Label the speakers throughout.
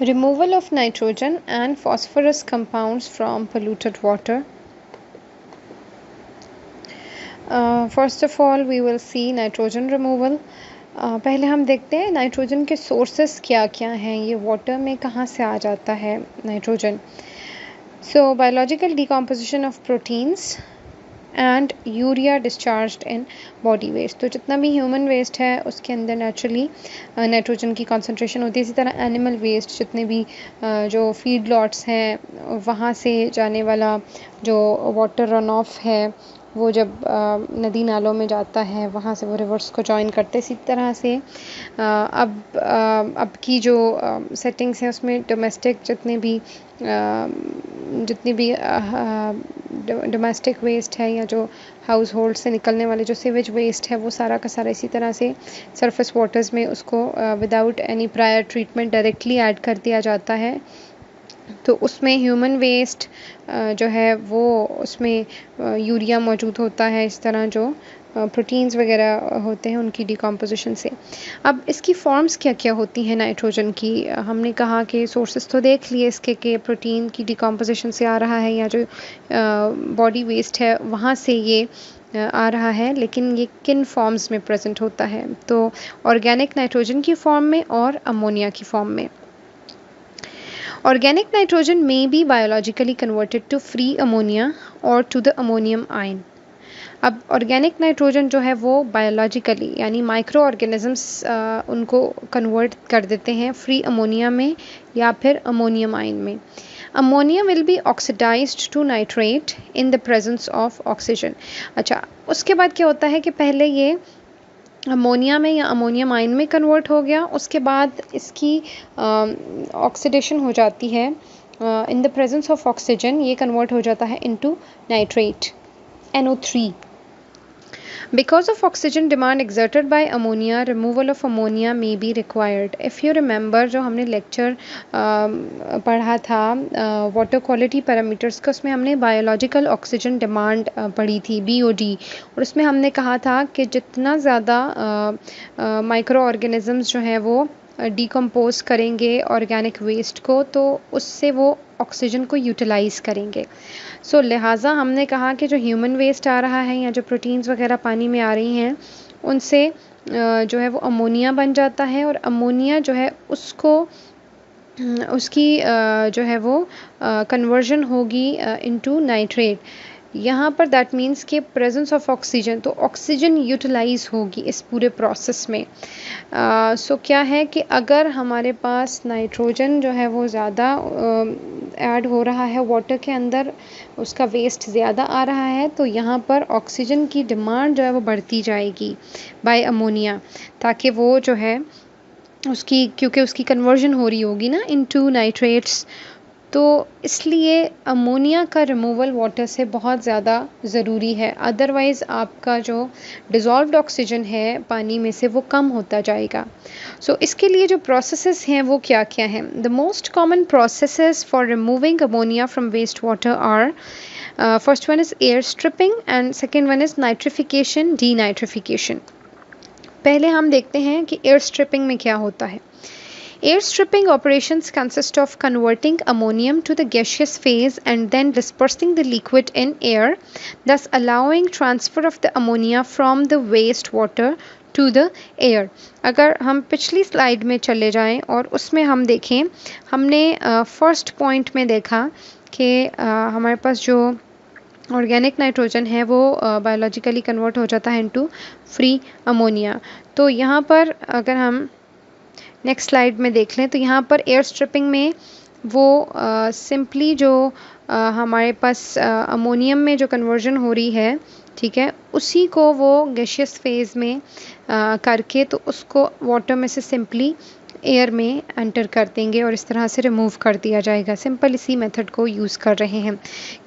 Speaker 1: Removal of nitrogen and phosphorus compounds from polluted water. First of all, we will see nitrogen removal. पहले हम देखते हैं nitrogen के sources क्या क्या हैं, ये वाटर में कहाँ से आ जाता है nitrogen. So biological decomposition of proteins and urea discharged in body waste. तो जितना भी ह्यूमन वेस्ट है उसके अंदर नेचुरली नाइट्रोजन की कॉन्सेंट्रेशन होती है. इसी तरह एनिमल वेस्ट, जितने भी जो फीड लॉट्स हैं वहाँ से जाने वाला जो वाटर रन ऑफ है वो जब नदी नालों में जाता है वहाँ से वो रिवर्स को जॉइन करते हैं. इसी तरह से अब की जो सेटिंग्स हैं उसमें डोमेस्टिक जितनी भी डोमेस्टिक वेस्ट है या जो हाउस होल्ड से निकलने वाले जो सीवेज वेस्ट है वो सारा का सारा इसी तरह से सरफेस वाटर्स में उसको without any prior treatment directly add कर दिया जाता है. तो उसमें ह्यूमन वेस्ट जो है वो उसमें यूरिया मौजूद होता है. इस तरह जो प्रोटीन्स वगैरह होते हैं उनकी डिकम्पोजिशन से. अब इसकी फॉर्म्स क्या क्या होती हैं नाइट्रोजन की. हमने कहा कि सोर्सेस तो देख लिए इसके कि प्रोटीन की डिकम्पोजिशन से आ रहा है या जो बॉडी वेस्ट है वहाँ से ये आ रहा है, लेकिन ये किन फॉर्म्स में प्रेजेंट होता है. तो ऑर्गेनिक नाइट्रोजन की फॉर्म में और अमोनिया की फॉर्म में. Organic nitrogen may be biologically converted to free ammonia or to the ammonium ion. अब ऑर्गेनिक नाइट्रोजन जो है वो बायोलॉजिकली यानी माइक्रो ऑर्गेनिजम्स उनको कन्वर्ट कर देते हैं फ्री अमोनिया में या फिर अमोनियम आयन में. Ammonia will be oxidised to nitrate in the presence of oxygen. अच्छा, उसके बाद क्या होता है कि पहले ये अमोनिया में या अमोनियम आयन में कन्वर्ट हो गया, उसके बाद इसकी ऑक्सीडेशन हो जाती है in the presence of oxygen. ये कन्वर्ट हो जाता है into nitrate NO3. Because of oxygen demand exerted by ammonia, removal of ammonia may be required. If you remember जो हमने लेक्चर पढ़ा था वाटर क्वालिटी पैरामीटर्स का, उसमें हमने बायोलॉजिकल ऑक्सीजन डिमांड पढ़ी थी BOD, और उसमें हमने कहा था कि जितना ज़्यादा माइक्रो ऑर्गेनिजम्स जो हैं वो डिकम्पोज करेंगे ऑर्गेनिक वेस्ट को तो उससे वो ऑक्सीजन को यूटिलाइज़ करेंगे. सो लिहाजा हमने कहा कि जो ह्यूमन वेस्ट आ रहा है या जो प्रोटीन्स वगैरह पानी में आ रही हैं उनसे जो है वो अमोनिया बन जाता है, और अमोनिया जो है उसको उसकी जो है वो कन्वर्जन होगी इनटू नाइट्रेट. यहाँ पर दैट मीन्स के प्रेजेंस ऑफ ऑक्सीजन, तो ऑक्सीजन यूटिलाइज होगी इस पूरे प्रोसेस में. सो क्या है कि अगर हमारे पास नाइट्रोजन जो है वो ज़्यादा ऐड हो रहा है वाटर के अंदर, उसका वेस्ट ज़्यादा आ रहा है, तो यहाँ पर ऑक्सीजन की डिमांड जो है वो बढ़ती जाएगी बाय अमोनिया, ताकि वो जो है उसकी क्योंकि उसकी कन्वर्जन हो रही होगी ना इनटू नाइट्रेट्स, तो इसलिए अमोनिया का रिमूवल वाटर से बहुत ज़्यादा ज़रूरी है. अदरवाइज़ आपका जो डिज़ोल्व्ड ऑक्सीजन है पानी में से वो कम होता जाएगा. सो इसके लिए जो प्रोसेसेस हैं वो क्या क्या हैं. The most common processes for removing ammonia from waste water are, first one is air stripping and second one is nitrification, denitrification. पहले हम देखते हैं कि एयर स्ट्रिपिंग में क्या होता है. Air stripping operations consist of converting ammonium to the gaseous phase and then dispersing the liquid in air, thus allowing transfer of the ammonia from the waste water to the air. अगर हम पिछली slide में चले जाएं और उसमें हम देखें, हमने फर्स्ट पॉइंट में देखा कि हमारे पास जो ऑर्गेनिक नाइट्रोजन है वो बायोलॉजिकली कन्वर्ट हो जाता है इनटू फ्री अमोनिया. तो यहाँ पर अगर हम नेक्स्ट स्लाइड में देख लें तो यहाँ पर एयर स्ट्रिपिंग में वो सिंपली जो हमारे पास अमोनियम में जो कन्वर्जन हो रही है, ठीक है, उसी को वो गैशियस फेज़ में करके तो उसको वाटर में से सिंपली एयर में एंटर कर देंगे और इस तरह से रिमूव कर दिया जाएगा. सिंपल इसी मेथड को यूज़ कर रहे हैं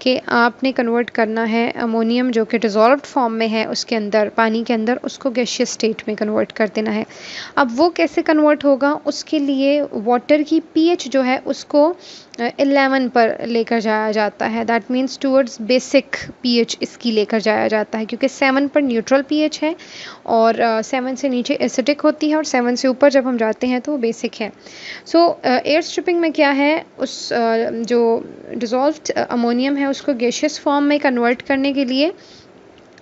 Speaker 1: कि आपने कन्वर्ट करना है अमोनियम जो कि डिज़ोल्व्ड फॉर्म में है उसके अंदर पानी के अंदर, उसको गैशियस स्टेट में कन्वर्ट कर देना है. अब वो कैसे कन्वर्ट होगा, उसके लिए वाटर की pH जो है उसको 11 पर लेकर जाया जाता है. That means towards basic pH इसकी लेकर जाया जाता है, क्योंकि 7 पर न्यूट्रल pH है और 7 से नीचे एसिडिक होती है और 7 से ऊपर जब हम जाते हैं तो बेसिक है। सो एयर स्ट्रिपिंग में क्या है, उस जो डिज़ोल्व्ड अमोनियम है उसको गैसियस फॉर्म में कन्वर्ट करने के लिए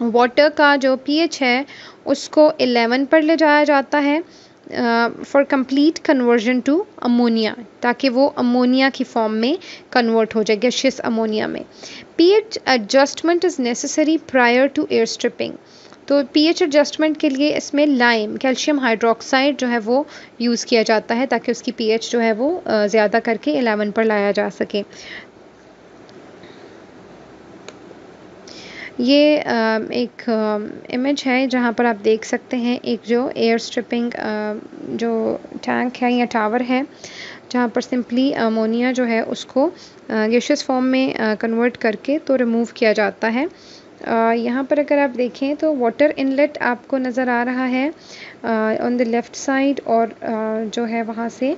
Speaker 1: वाटर का जो pH है उसको 11 पर ले जाया जाता है for complete conversion to ammonia, ताकि वो अमोनिया की फॉर्म में कन्वर्ट हो जाए, गैसियस अमोनिया में। pH adjustment is necessary prior to air stripping. तो pH एडजस्टमेंट के लिए इसमें लाइम, कैल्शियम हाइड्रोक्साइड जो है वो यूज़ किया जाता है, ताकि उसकी pH जो है वो ज़्यादा करके 11 पर लाया जा सके। ये एक इमेज है जहाँ पर आप देख सकते हैं एक जो एयर स्ट्रिपिंग जो टैंक है या टावर है, जहाँ पर सिंपली अमोनिया जो है उसको गैसियस फॉर्म में कन्वर्ट करके तो रिमूव किया जाता है। यहाँ पर अगर आप देखें तो वाटर इनलेट आपको नज़र आ रहा है ऑन द लेफ़्ट साइड, और जो है वहाँ से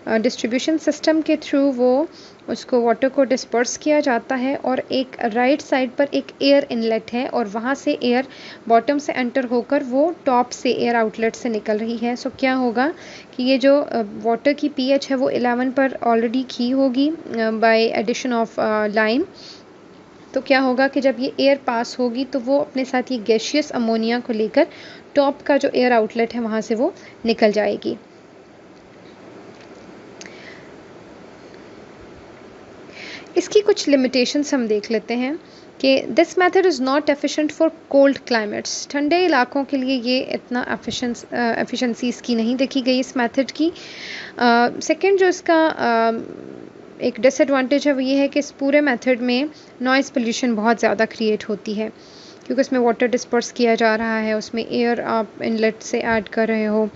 Speaker 1: डिस्ट्रीब्यूशन सिस्टम के थ्रू वो उसको वाटर को डिस्पर्स किया जाता है, और एक राइट साइड पर एक एयर इनलेट है और वहाँ से एयर बॉटम से एंटर होकर वो टॉप से एयर आउटलेट से निकल रही है। सो क्या होगा कि ये जो वाटर की pH है वो 11 पर ऑलरेडी की होगी बाय एडिशन ऑफ लाइम। तो क्या होगा कि जब ये एयर पास होगी तो वो अपने साथ ये गैसियस अमोनिया को लेकर टॉप का जो एयर आउटलेट है वहाँ से वो निकल जाएगी। इसकी कुछ लिमिटेशंस हम देख लेते हैं कि this method is not efficient for cold climates. ठंडे इलाकों के लिए ये इतना एफिशिएंसी इसकी नहीं देखी गई इस मेथड की। सेकंड जो इसका एक डिसएडवांटेज है वो ये है कि इस पूरे मेथड में नॉइज़ पोल्यूशन बहुत ज़्यादा क्रिएट होती है, क्योंकि उसमें वाटर डिस्पर्स किया जा रहा है, उसमें एयर आप इनलेट से ऐड कर रहे हो।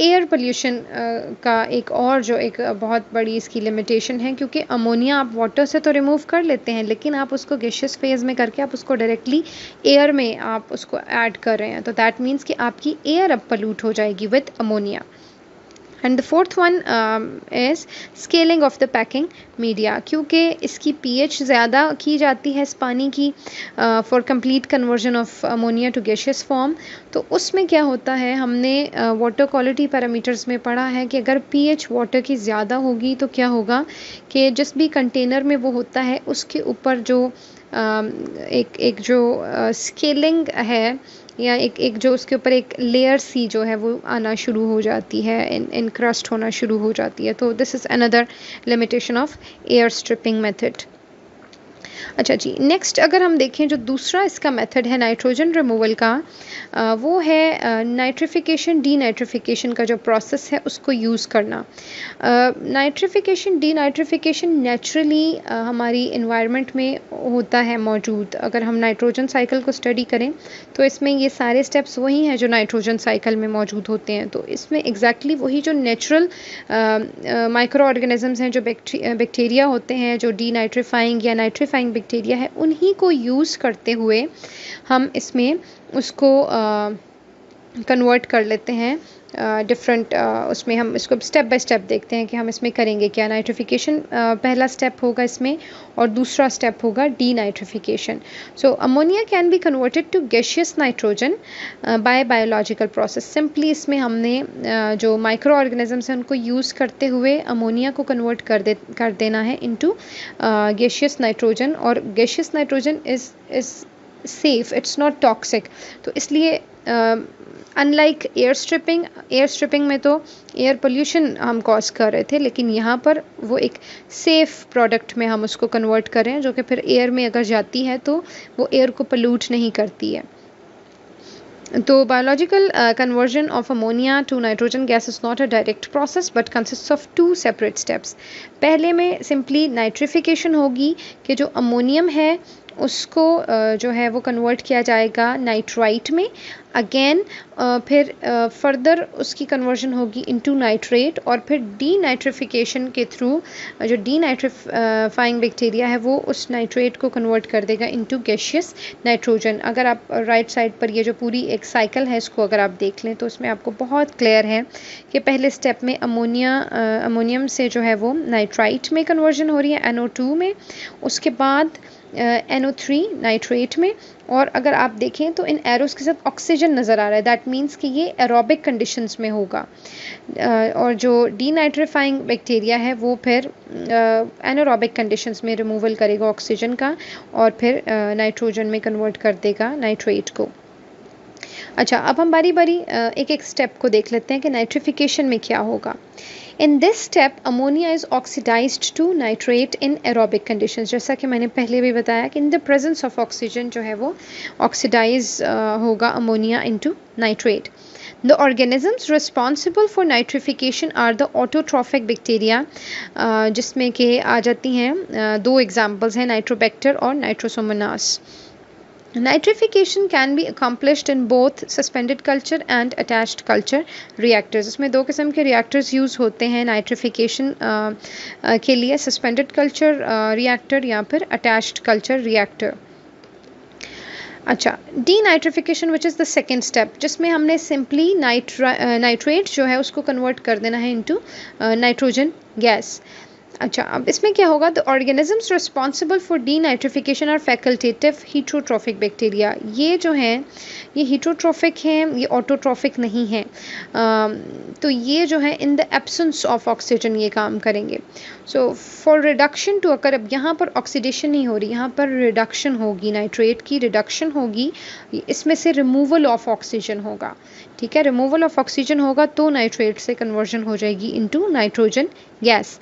Speaker 1: एयर पोल्यूशन का एक और जो एक बहुत बड़ी इसकी लिमिटेशन है, क्योंकि अमोनिया आप वाटर से तो रिमूव कर लेते हैं, लेकिन आप उसको गैसियस फेज़ में करके आप उसको डायरेक्टली एयर में आप उसको ऐड कर रहे हैं, तो दैट मीन्स कि आपकी एयर अब पोल्यूट हो जाएगी with ammonia. And the fourth one is scaling of the packing media, क्योंकि इसकी pH ज़्यादा की जाती है इस पानी की for complete conversion of ammonia to gaseous form. तो उसमें क्या होता है, हमने वाटर क्वालिटी पैरामीटर्स में पढ़ा है कि अगर pH वाटर की ज़्यादा होगी तो क्या होगा कि जिस भी कंटेनर में वो होता है उसके ऊपर जो एक जो स्केलिंग है, या एक जो उसके ऊपर एक लेयर सी जो है वो आना शुरू हो जाती है, इनक्रस्ट होना शुरू हो जाती है। तो this is another limitation of air stripping method. अच्छा जी, नेक्स्ट अगर हम देखें जो दूसरा इसका मेथड है नाइट्रोजन रिमूवल का, वो है नाइट्रिफिकेशन डीनाइट्रिफिकेशन का जो प्रोसेस है उसको यूज़ करना। नाइट्रिफिकेशन डीनाइट्रिफिकेशन नेचुरली हमारी इन्वायरमेंट में होता है मौजूद। अगर हम नाइट्रोजन साइकिल को स्टडी करें तो इसमें ये सारे स्टेप्स वही हैं जो नाइट्रोजन साइकिल में मौजूद होते हैं। तो इसमें एग्जैक्टली वही जो नेचुरल माइक्रो ऑर्गेनिजम्स हैं, जो बैक्टीरिया होते हैं, जो डीनाइट्रीफाइंग या नाइट्रीफाइंग बैक्टीरिया है, उन्हीं को यूज़ करते हुए हम इसमें उसको कन्वर्ट कर लेते हैं डिफरेंट। उसमें हम इसको स्टेप बाय स्टेप देखते हैं कि हम इसमें करेंगे क्या। नाइट्रिफिकेशन पहला स्टेप होगा इसमें, और दूसरा स्टेप होगा denitrification. So ammonia can be converted to gaseous nitrogen by biological process. Simply इसमें हमने जो माइक्रो ऑर्गेनिजम्स हैं उनको यूज़ करते हुए अमोनिया को कन्वर्ट कर देना है इनटू गैसियस नाइट्रोजन, और gaseous nitrogen is safe, it's not toxic. तो इसलिए अनलाइक एयर स्ट्रिपिंग में तो एयर पोल्यूशन हम कॉज कर रहे थे, लेकिन यहाँ पर वो एक सेफ़ प्रोडक्ट में हम उसको कन्वर्ट कर रहे हैं, जो कि फिर एयर में अगर जाती है तो वो एयर को पोल्यूट नहीं करती है। तो biological conversion of ammonia to nitrogen gas is not a direct process but consists of two separate steps. पहले में सिंपली नाइट्रिफिकेशन होगी कि जो अमोनियम है उसको जो है वो कन्वर्ट किया जाएगा नाइट्राइट में, अगेन फिर फर्दर उसकी कन्वर्जन होगी इनटू नाइट्रेट, और फिर डीनाइट्रिफिकेशन के थ्रू जो डीनाइट्रिफाइंग बैक्टीरिया है वो उस नाइट्रेट को कन्वर्ट कर देगा इनटू गैसियस नाइट्रोजन। अगर आप राइट साइड पर ये जो पूरी एक साइकिल है इसको अगर आप देख लें तो इसमें आपको बहुत क्लियर है कि पहले स्टेप में अमोनियम से जो है वो नाइट्राइट में कन्वर्जन हो रही है NO2 में, उसके बाद NO3 नाइट्रेट में, और अगर आप देखें तो इन एरोस के साथ ऑक्सीजन नज़र आ रहा है, दैट मीन्स कि ये एरोबिक कंडीशंस में होगा। और जो डीनाइट्रीफाइंग बैक्टीरिया है वो फिर एनारोबिक कंडीशंस में रिमूवल करेगा ऑक्सीजन का और फिर नाइट्रोजन में कन्वर्ट कर देगा नाइट्रेट को। अच्छा, अब हम बारी बारी एक एक स्टेप को देख लेते हैं कि नाइट्रिफिकेशन में क्या होगा। In this step ammonia is oxidised to nitrate in aerobic conditions. जैसा कि मैंने पहले भी बताया कि in the presence of oxygen जो है वो ऑक्सीडाइज होगा ammonia into nitrate. The organisms responsible for nitrification are the autotrophic bacteria, जिसमें कि आ जाती हैं दो एग्जाम्पल्स हैं, नाइट्रोबैक्टर और Nitrosomonas. Nitrification can be accomplished in both suspended culture and attached culture reactors. इसमें दो किस्म के रिएक्टर्स यूज़ होते हैं नाइट्रिफिकेशन के लिए, सस्पेंडेड कल्चर रिएक्टर या फिर अटैच्ड कल्चर रिएक्टर। अच्छा, denitrification which is the second step, जिसमें हमने सिंपली नाइट्रेट जो है उसको कन्वर्ट कर देना है इनटू नाइट्रोजन गैस। अच्छा, अब इसमें क्या होगा, the organisms responsible for denitrification और फैकल्टेटिव हीट्रोट्रॉफिक बैक्टीरिया। ये जो हैं ये हीट्रोट्रॉफिक हैं, ये ऑटोट्रॉफिक नहीं हैं। तो ये जो है in the absence of oxygen ये काम करेंगे। So for reduction to occur, अब यहाँ पर ऑक्सीडेशन नहीं हो रही, यहाँ पर रिडक्शन होगी, नाइट्रेट की रिडक्शन होगी, इसमें से रिमूवल ऑफ ऑक्सीजन होगा। ठीक है, रिमूवल ऑफ ऑक्सीजन होगा तो नाइट्रेट से कन्वर्जन हो जाएगी इनटू नाइट्रोजन गैस।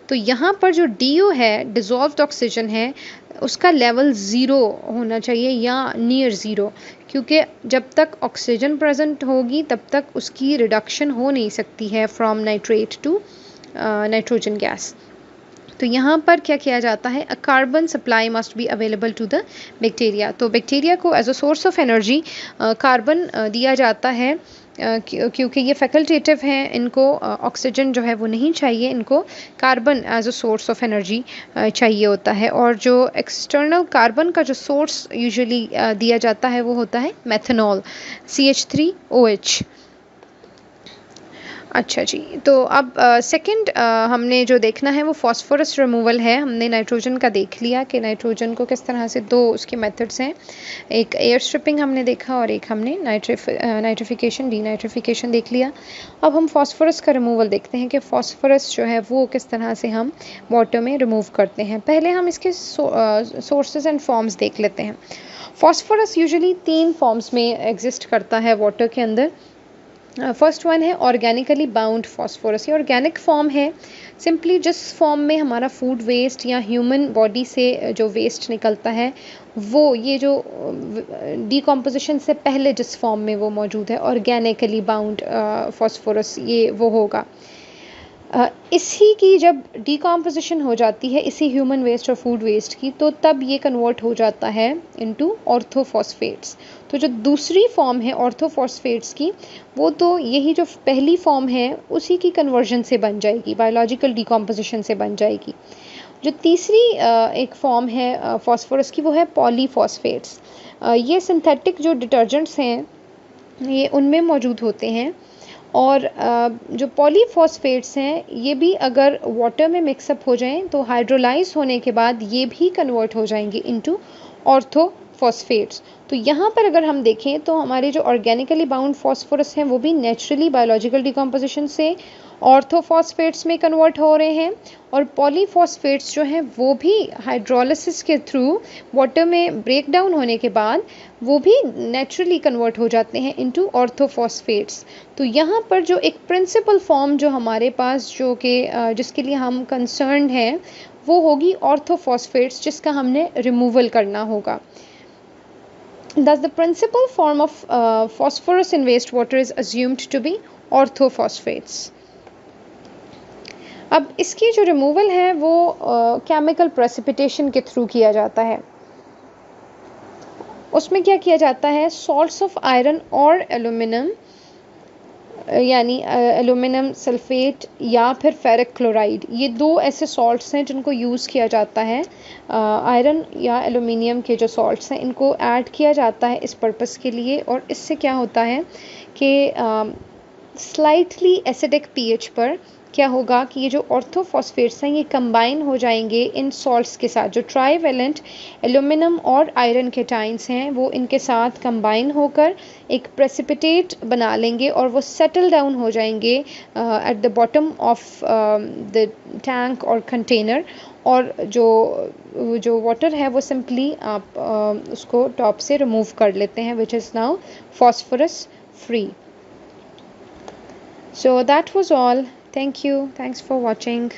Speaker 1: तो यहाँ पर जो DO है, डिज़ोल्व्ड ऑक्सीजन है, उसका लेवल 0 होना चाहिए या नियर 0, क्योंकि जब तक ऑक्सीजन प्रेजेंट होगी तब तक उसकी रिडक्शन हो नहीं सकती है from nitrate to nitrogen gas. तो यहाँ पर क्या किया जाता है, a carbon supply must be available to the bacteria. तो बैक्टीरिया को as a source of energy carbon दिया जाता है, क्योंकि ये फैकल्टेटिव हैं, इनको ऑक्सीजन जो है वो नहीं चाहिए, इनको carbon as a source of energy चाहिए होता है। और जो एक्सटर्नल कार्बन का जो सोर्स यूजुअली दिया जाता है वो होता है मेथनॉल, CH3OH। अच्छा जी, तो अब सेकंड हमने जो देखना है वो फॉस्फोरस रिमूवल है। हमने नाइट्रोजन का देख लिया कि नाइट्रोजन को किस तरह से, दो उसके मेथड्स हैं, एक एयर स्ट्रिपिंग हमने देखा और एक हमने नाइट्रिफिकेशन डीनाइट्रिफिकेशन देख लिया। अब हम फॉस्फोरस का रिमूवल देखते हैं कि फॉस्फोरस जो है वो किस तरह से हम वाटर में रिमूव करते हैं। पहले हम इसके सोर्सेज एंड फॉर्म्स देख लेते हैं। फॉस्फोरस यूजुअली 3 फॉर्म्स में एग्जिस्ट करता है वाटर के अंदर। फर्स्ट वन है ऑर्गेनिकली बाउंड फॉस्फोरस। ये ऑर्गेनिक फॉर्म है, सिंपली जिस फॉर्म में हमारा फूड वेस्ट या ह्यूमन बॉडी से जो वेस्ट निकलता है वो, ये जो डिकम्पोजिशन से पहले जिस फॉर्म में वो मौजूद है, ऑर्गेनिकली बाउंड फॉस्फोरस ये वो होगा। इसी की जब डिकम्पोजिशन हो जाती है इसी ह्यूमन वेस्ट और फूड वेस्ट की, तो तब ये कन्वर्ट हो जाता है इनटू ऑर्थोफॉस्फेट्स। तो जो दूसरी फॉर्म है ऑर्थोफॉस्फेट्स की, वो तो यही जो पहली फॉर्म है उसी की कन्वर्जन से बन जाएगी, बायोलॉजिकल डिकम्पोजिशन से बन जाएगी। जो तीसरी एक फॉर्म है फॉस्फोरस की, वो है पॉलीफॉस्फेट्स। ये सिंथेटिक जो डिटर्जेंट्स हैं ये उनमें मौजूद होते हैं, और जो पॉलीफॉस्फेट्स हैं ये भी अगर वाटर में मिक्सअप हो जाएं तो हाइड्रोलाइज होने के बाद ये भी कन्वर्ट हो जाएंगे इनटू ऑर्थोफॉस्फेट्स। तो यहाँ पर अगर हम देखें तो हमारे जो ऑर्गेनिकली बाउंड फॉस्फोरस हैं वो भी नेचुरली बायोलॉजिकल डिकम्पोजिशन से ऑर्थोफॉस्फेट्स में कन्वर्ट हो रहे हैं, और पॉलीफॉस्फेट्स जो हैं वो भी हाइड्रोलिसिस के थ्रू वाटर में ब्रेक डाउन होने के बाद वो भी नेचुरली कन्वर्ट हो जाते हैं इनटू ऑर्थोफॉस्फेट्स। तो यहाँ पर जो एक प्रिंसिपल फॉर्म जो हमारे पास जो कि जिसके लिए हम कंसर्न्ड हैं वो होगी ऑर्थोफॉस्फेट्स, जिसका हमने रिमूवल करना होगा। Thus, the principal form of phosphorus in wastewater is assumed to be orthophosphates. अब इसकी जो रिमूवल है वो केमिकल प्रेसिपिटेशन के थ्रू किया जाता है। उसमें क्या किया जाता है, सॉल्ट्स ऑफ आयरन और एल्यूमिनियम, यानी एल्यूमिनियम सल्फेट या फिर फेरिक क्लोराइड, ये दो ऐसे सॉल्ट्स हैं जिनको यूज़ किया जाता है। आयरन या एल्यूमिनियम के जो सॉल्ट्स हैं इनको ऐड किया जाता है इस पर्पस के लिए, और इससे क्या होता है कि स्लाइटली एसिडिक pH पर क्या होगा कि ये जो ऑर्थोफॉस्फेट्स हैं ये कंबाइन हो जाएंगे इन सॉल्ट्स के साथ। जो ट्राईवैलेंट एल्यूमिनियम और आयरन केटाइंस हैं वो इनके साथ कंबाइन होकर एक प्रेसिपिटेट बना लेंगे और वो सेटल डाउन हो जाएंगे at the bottom of the tank और कंटेनर। और जो जो वाटर है वो सिंपली आप उसको टॉप से रिमूव कर लेते हैं, which is now phosphorus free. So that was all. Thank you. Thanks for watching.